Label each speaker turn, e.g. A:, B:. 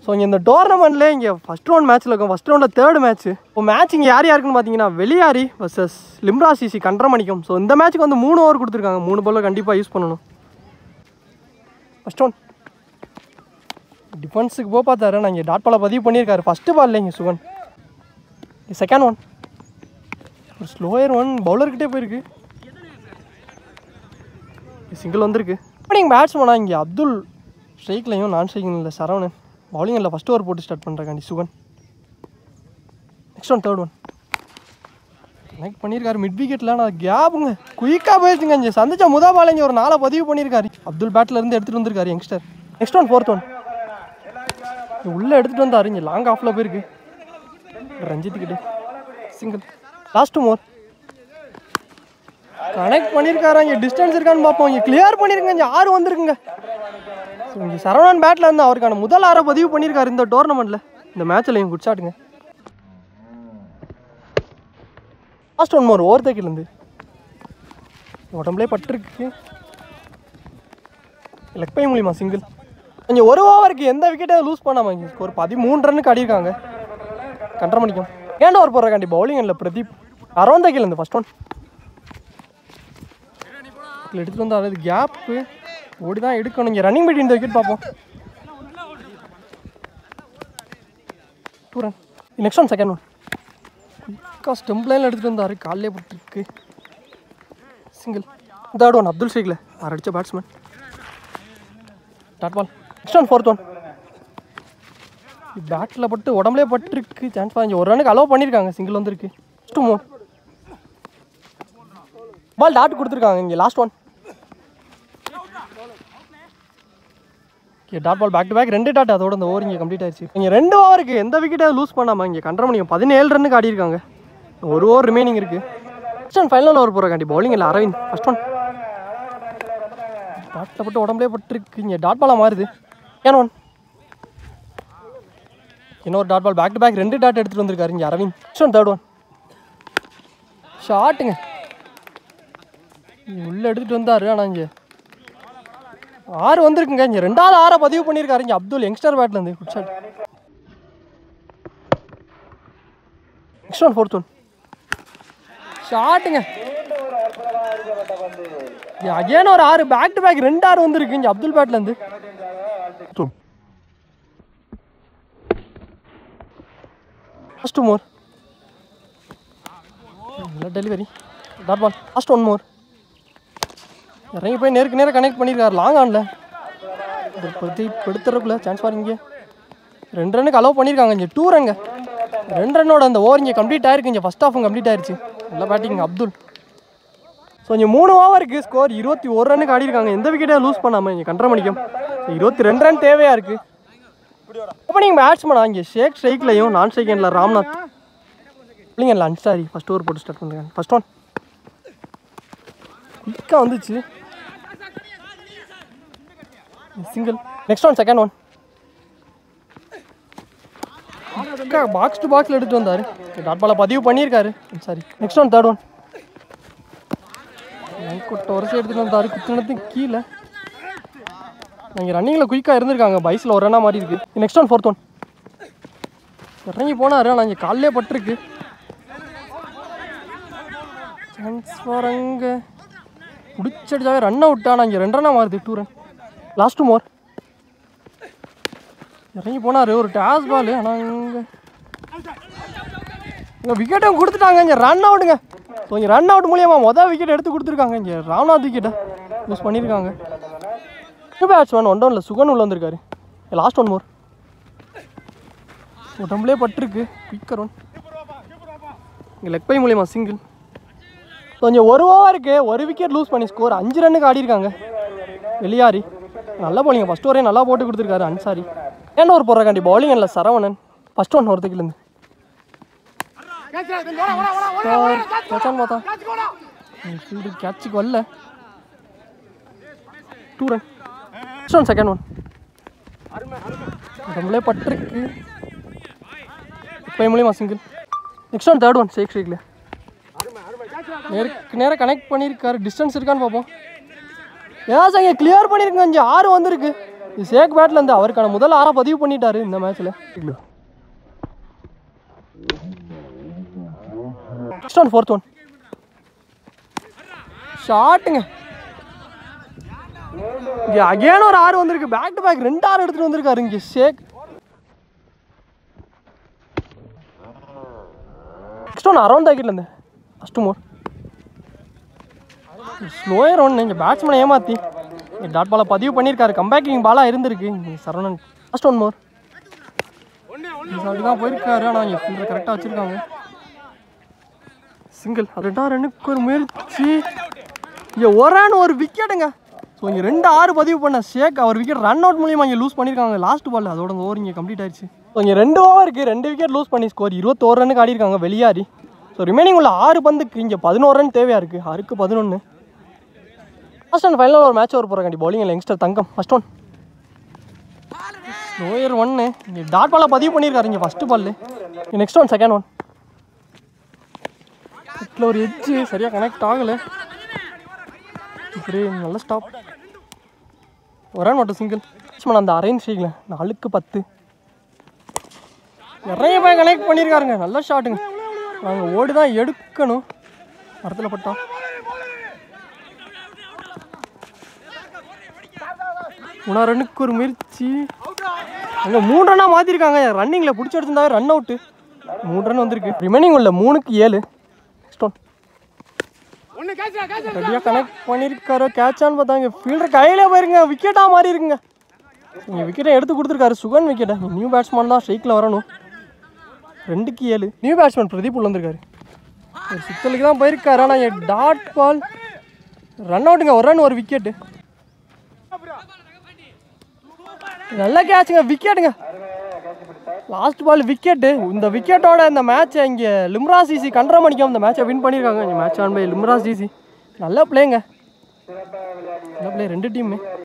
A: So இங்கே இந்த டோர்னமெண்ட்லேயே இங்கே ஃபஸ்ட் ரவுண்ட் மேட்ச்சில் இருக்கும். ஃபஸ்ட் ரவுண்டில் தேர்ட் மேட்ச். இப்போ மேட்ச் இங்கே யார் யாருக்குன்னு பார்த்தீங்கன்னா வெளியாரி வர்சஸ் லிம்ரா சிசி கண்டரமணிக்கும். ஸோ இந்த மேட்ச்சுக்கு வந்து 3 ஓவர் கொடுத்துருக்காங்க. 3 பால் கண்டிப்பாக யூஸ் பண்ணணும். ஃபஸ்ட் ஒன் டிஃபென்ஸுக்கு போக பார்த்தாரு. நான் இங்கே டாட் பாலை பதிவு பண்ணியிருக்காரு. ஃபஸ்ட்டு பால் இங்கே சுகன். செகண்ட் ஒன் ஒரு ஸ்லோயர் ஒன் பவுலர்கிட்டே போயிருக்கு. சிங்கிள் வந்திருக்கு. ஓப்பனிங் பேட்ஸ்மேனா இங்கே அப்துல் ஸ்ட்ரைக்லையும் நான் ஸ்ட்ரைக்கிங் இல்லை சரவணன். பவுலிங் இல்லை ஃபஸ்ட் ஓவர் போட்டு ஸ்டார்ட் பண்ணுறாங்க Sugan. Next one third one connect பண்ணியிருக்காரு மிட் விக்கெட்டில். நான் கேப்புங்க குயிக்காக போயிடுச்சுங்க. இங்கே சந்திச்சா பால் இங்கே ஒரு 4 பதிவு பண்ணியிருக்காரு. அப்துல் பேட்டில் இருந்து எடுத்துகிட்டு வந்திருக்காரு youngster. Next one fourth one உள்ளே எடுத்துகிட்டு வந்தார். இங்கே லாங் ஆஃபில் போயிருக்கு ரஞ்சித்துக்கிட்டு. சிங்கிள். லாஸ்ட் 2 மோர் கனெக்ட் பண்ணியிருக்காரா. இங்கே டிஸ்டன்ஸ் இருக்கான்னு பார்ப்போம். இங்கே கிளியர் பண்ணியிருங்க. இங்கே 6 வந்திருக்குங்க. ஸோ இங்கே சரவணன் பேட்டில் இருந்து அவருக்கான முதல் 6 பதிவு பண்ணியிருக்காரு இந்த டோர்னமெண்ட்டில். இந்த மேட்ச்சில் இங்கே குட் ஷாட்டுங்க. லாஸ்ட் 1 மோர் ஓவர் தேக்கிலேருந்து உடம்புலே பட்டிருக்கு. லெக் பை மூலியமா சிங்கிள். இங்கே 1 ஓவருக்கு எந்த விக்கெட்டையும் லூஸ் பண்ணாமல் இங்கே ஒரு 13 ரன்னுக்கு ஆடிருக்காங்க. கண்டரமணிக்கும் ஏன் ஓவர் போடுறாங்க பவுலிங் இல்லை பிரதீப் அரௌண்ட் தேக்கிலேருந்து ஃபஸ்ட் ஒன் எடுத்துகிட்டு வந்தால் அது கேப்பு ஓடி தான் எடுக்கணும். இங்கே ரன்னிங் பிட்வீன் த விக்கெட் பார்ப்போம். 2 ரன். நெக்ஸ்ட் ஒன் செகண்ட் ஒன் குயிக்காக ஸ்டெம்ப் லைனில் எடுத்துகிட்டு வந்தார். காலிலே போட்டுருக்கு. சிங்கிள். தேர்ட் ஒன் அப்துல் ஷேக்கில் அடித்த batsman. Dot ball. Next one fourth one பேட்டில் பட்டு உடம்புலே பட்டுருக்கு. சான்ஸ் பாருங்க 1 ரனுக்கு அலோவ் பண்ணியிருக்காங்க. சிங்கிள் வந்திருக்கு. 2 மோர் பால் டாட் கொடுத்துருக்காங்க. இங்கே last one dot ball back to back 2 dot. அதோட இந்த ஓவர் இங்கே கம்ப்ளீட் ஆயிடுச்சு. இங்கே 2 ஓவருக்கு எந்த விக்கெட்டையும் லூஸ் பண்ணாமல் இங்கே கண்டரமணிக்கும் 17 ரன்னுக்கு ஆடிருக்காங்க. 1 ஓவர் ரிமைனிங் இருக்குது. ஃபஸ்ட் ஒன் ஃபைனல் ஓவர் போகிறாங்க பவுலிங் இல்லை அரவிந்த். ஃபஸ்ட் ஒன் டாட்டில் பட்டு உடம்புலே பட்டுருக்கு. இங்கே டாட் பாலாக மாறுது. ஏன் ஒன் இன்னொரு dot ball back to back 2 dot எடுத்துகிட்டு வந்திருக்காரு இங்கே Aravind. First one third one ஷாட்டுங்க உள்ளே எடுத்துகிட்டு வந்தார். ஆனால் இங்கே 6 வந்திருக்குங்க. இங்கே 2வது 6 பதிவு பண்ணியிருக்காரு இங்கே அப்துல் யங்ஸ்டர் பேட்லேருந்து. Good shot. Next one fourth one ஷாட்டுங்க. அகேன் ஒரு 6 பேக் டு பேக் 2 6 வந்திருக்கு இங்கே அப்துல் பேட்லேருந்து. ஃபஸ்ட் 2 மோர் நல்ல டெலிவரி டாட் பால். லாஸ்ட் 1 மோர் இறங்கி போய் நேருக்கு நேராக கனெக்ட் பண்ணியிருக்காரு லாங் ஆனில். படுத்துறதுக்குள்ள சான்ஸ் பாரு. இங்கே 2 ரன்னுக்கு அலோவ் பண்ணியிருக்காங்க. இங்கே 2 ரன்ங்க 2 ரன்னோட அந்த ஓவர் இங்கே கம்ப்ளீட் ஆயிருக்கு. இங்கே ஃபஸ்ட் ஹாஃபும் கம்ப்ளீட் ஆயிடுச்சு. நல்லா பேட்டிங் அப்துல். ஸோ இங்கே 3 ஓவருக்கு ஸ்கோர் 21 ரன்னுக்கு ஆடிருக்காங்க. எந்த விக்கெட்டையும் லூஸ் பண்ணாமல் இங்கே கண்டரமணிக்கும் 22 ரன் தேவையாக இருக்குது. ஓப்பனிங் பேட்ஸ்மேனா இங்கே ஷேக் ஸ்ட்ரைக்லையும் நான் ஸ்ட்ரைக்கில் ராம்நாத் இல்லைங்க இல்லை அன்சாரி ஃபஸ்ட் ஓவர் போட்டு ஸ்டார்ட் பண்ணுறாங்க. ஃபஸ்ட் ஒன் குயிக்காக வந்துச்சு. Single. Next one second one box to பாக்ஸில் எடுத்துகிட்டு வந்தார். டாட் பாலை பதிவு பண்ணியிருக்காரு. Sorry. Next one third one கொட்டை உரசி எடுத்துகிட்டு வந்தார். குத்துனத்துக்கு கீழே இங்கே ரன்னிங்கில் குயிக்காக இருந்திருக்காங்க. பைஸில் 1 ரன்னாக மாறி இருக்குது. நெக்ஸ்ட் ஒன் ஃபோர்த் ஒன் இறங்கி போனார். ஆனால் இங்கே காலிலே பட்டிருக்கு. சான்ஸ் ஃபார் அங்கே பிடிச்சடிச்சாவே ரன் அவுட். ஆனால் இங்கே 2 ரன்னாக மாறுது. 2 ரன். லாஸ்ட் 2 மோர் இறங்கி போனார். ஒரு டாஸ் பால். ஆனால் இங்கே விக்கெட்டும் கொடுத்துட்டாங்க. இங்கே ரன் அவுட்டுங்க. ஸோ இங்கே ரன் அவுட் மூலியமாக மொதல் விக்கெட் எடுத்து கொடுத்துருக்காங்க. இங்கே ராம்நாத் விக்கெட்டை யூஸ் பண்ணியிருக்காங்க. பேட்ஸ்மேன் 1 டவுனில் சுகன் உள்ள வந்திருக்காரு. லாஸ்ட் 1 மோர் உடம்புலே பட்டிருக்கு. குயிக்கர் ஒன் இங்கே லெக் பை மூலியமா சிங்கிள். கொஞ்சம் 1 ஓவருக்கு 1 விக்கெட் லூஸ் பண்ணி ஸ்கோர் 5 ரன்னுக்கு ஆடிருக்காங்க வெளியாரி. நல்லா போலிங்க. ஃபஸ்ட் ஓவரே நல்லா போட்டு கொடுத்துருக்காரு அன்சாரி. ஏன் ஓவர் போடுறாக்காண்டி பவுலிங் இல்லை சரவணன். ஃபஸ்ட் ஒன் ஒருத்தக்கிலேருந்து பார்த்தா ஃபீல்டு கேட்சுக்கு வரல. 2 run. First one second one நம்மளே பட்டிருக்கு. இப்போ மூலியமா சிங்கிள். நெக்ஸ்ட் ஒன் தேர்ட் ஒன் ஷேக் ஷேக்கில் நேருக்கு நேராக கனெக்ட் பண்ணியிருக்காரு. டிஸ்டன்ஸ் இருக்கான்னு பார்ப்போம். ஏதாச்சும் இங்கே கிளியர் பண்ணியிருக்கேன். இங்கே 6 வந்திருக்கு. ஷேக் பேட்டில் இருந்து அவருக்கான முதல் 6 பதிவு பண்ணிட்டாரு இந்த மேட்ச்சில். நெக்ஸ்ட் ஒன் 4th ஒன் ஷாட்டுங்க. இங்கே அகேன் ஒரு 6 வந்திருக்கு. பேக் டு பேக் 2 6 எடுத்துகிட்டு வந்திருக்காரு இங்கே ஷேக். நெக்ஸ்ட் ஒன் அரௌண்ட் விக்கெட்லேருந்து ஃபஸ்ட்டு மோர் ஸ்லோயர் ஒன்று. இங்கே பேட்ஸ்மேனை ஏமாற்றி இங்கே டாட் பாலை பதிவு பண்ணியிருக்காரு. கம்பேக்கிங் பாலாக இருந்திருக்கு இங்கே சரவணன். ஃபஸ்ட் ஒன் மோர் அப்படி தான் போயிருக்காரு. ஆனால் இங்கே ஃபீல்டர் கரெக்டாக வச்சுருக்காங்க. சிங்கிள் 2 ரன்னுக்கு ஒரு முயற்சி. இங்கே ஒரு விக்கெட்டுங்க. ஸோ இங்கே 2 6 பதிவு பண்ண ஷேக் அவர் விக்கெட் ரன் அவுட் மூலியமாக இங்கே லூஸ் பண்ணியிருக்காங்க லாஸ்ட் பால். அதோட அந்த ஓவர் இங்கே கம்ப்ளீட் ஆயிடுச்சு. ஸோ இங்கே 2 ஓவருக்கு 2 விக்கெட் லூஸ் பண்ணி ஸ்கோர் 21 ரன்னுக்கு ஆடிருக்காங்க வெளியாரி. ஸோ ரிமைனிங் உள்ள 6 பந்துக்கு இங்கே 11 ரன் தேவையாக இருக்குது. 6க்கு 11. ஃபர்ஸ்ட் அண்ட் ஃபைனல் ஒரு மேட்ச் ஓவர் போகிறாங்க பவுலிங்கில் யங்ஸ்டர் தங்கம். ஃபஸ்ட் ஒன் ஸ்லோயர் 1 இங்கே டாட் பாலை பதிவு பண்ணியிருக்காரு இங்கே ஃபஸ்ட்டு பால். நெக்ஸ்ட் ஒன் செகண்ட் ஒன் இதில் ஒரு எட்ஜு சரியாக கனெக்ட் ஆகலை. சரி நல்ல ஸ்டாப். ஒரு ரன் மட்டும் சிங்கிள். அந்த அரேஞ்ச் ஸ்ட்ரைக்கில் 4க்கு 10 நிறைய பேர் கனெக்ட் பண்ணியிருக்காருங்க. நல்ல ஷாட்டுங்க. நாங்கள் ஓடி தான் எடுக்கணும். மரத்தில் பட்டா 3 ரன்னுக்கு ஒரு முயற்சி. அங்கே 3 ரன்னாக மாற்றிருக்காங்க. ரன்னிங்கில் பிடிச்சி எடுத்துருந்தாவே ரன் அவுட்டு. 3 ரன் வந்திருக்கு. ரிமைனிங் உள்ள 3க்கு 7. நெக்ஸ்ட் ஒன் ரெடியாக கனெக்ட் பண்ணியிருக்காரு. கேட்சான்னு பார்த்தாங்க. ஃபீல்டர் கையிலே போயிருங்க. விக்கெட்டாக மாறி இருக்குங்க. இங்கே விக்கெட்டை எடுத்து கொடுத்துருக்காரு சுகன் விக்கெட்டை. நியூ பேட்ஸ்மேன் தான் ஸ்ட்ரைக்கில் வரணும். 2க்கு 7. நியூ பேட்ஸ்மேன் பிரதீப் உள்ள வந்திருக்காரு. ஒரு சித்தலுக்கு தான் போயிருக்காரு. ஆனால் டாட் பால் ரன் அவுட்டுங்க. ஒரு ரன் ஒரு விக்கெட்டு. நல்ல கேட்சுங்க. விக்கெட்டுங்க. Last ball wicket. இந்த விக்கெட்டோட இந்த மேட்சை இங்கே லிம்ராஸ் ஜிசி கண்டரமணிக்கும் இந்த மேட்சை வின் பண்ணியிருக்காங்க. இந்த மேட்ச் ஆன் பை லிம்ராஸ் ஜிசி. நல்ல பிளேங்க. நல்ல பிளே 2 டீமுமே.